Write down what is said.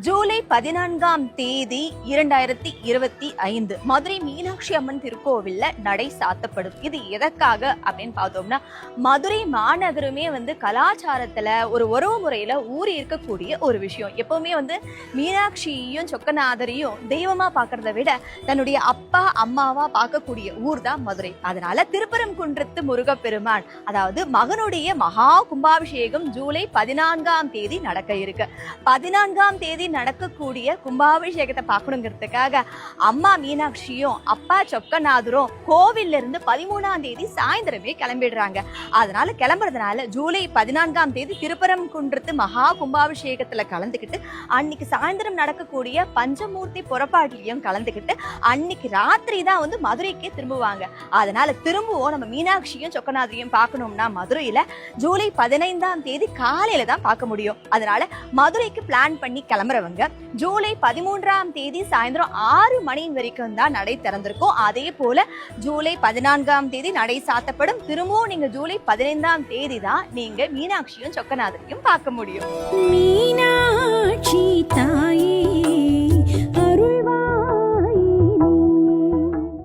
ஜூலை 14ஆம் தேதி 2025 மதுரை மீனாட்சி அம்மன் திருக்கோவில்ல நடை சாத்தப்படும். இது எதற்காக அப்படின்னு பார்த்தோம்னா, மதுரை மாநகருமே கலாச்சாரத்துல ஒரு உறவு முறையில ஊறி இருக்கக்கூடிய ஒரு விஷயம். எப்பவுமே மீனாட்சியையும் சொக்கநாதரையும் தெய்வமா பார்க்கறத விட தன்னுடைய அப்பா அம்மாவா பார்க்கக்கூடிய ஊர் தான் மதுரை. அதனால திருப்பரங்குன்றத்து முருகப்பெருமான், அதாவது மகனுடைய மகா கும்பாபிஷேகம் ஜூலை 14ஆம் தேதி நடக்க இருக்கு. 14ஆம் தேதி நடக்கக்கூடிய கும்பாபிஷேகத்தை பார்க்கணுங்கிறதுக்காக அம்மா மீனாட்சியும் அப்பா சொக்கநாதரும் கோவில்ல இருந்து 13ஆம் தேதி சாயந்தரமே கிளம்பிடுறாங்க. அதனால கிளம்புறதுனால ஜூலை 14ஆம் தேதி திருப்பரங்குன்றத்து மகா கும்பாபிஷேகத்துல கலந்துக்கிட்டு அன்னைக்கு சாயந்தரம் நடக்கக்கூடிய பஞ்சமூர்த்தி புறப்பாட்டிலையும் கலந்துக்கிட்டு அன்னைக்கு ராத்திரி தான் மதுரைக்கே திரும்புவாங்க. அதனால திரும்பவும் நம்ம மீனாட்சியும் சொக்கநாதரையும் பார்க்கணும்னா மதுரையில ஜூலை 15ஆம் தேதி காலையில தான் பார்க்க முடியும். அதனால மதுரைக்கு பிளான் பண்ணி கிளம்புறவங்க ஜூலை 13ஆம் தேதி சாயந்தரம் 6 மணி வரைக்கும் தான் நடை திறந்திருக்கும். அதே போல ஜூலை 14ஆம் தேதி நடை சாத்தப்படும். திரும்பவும் நீங்க ஜூலை 15ஆம் தேதி தான் நீங்க மீனாட்சியும் சொக்கநாதரையும் பார்க்க முடியும். மீனாட்சி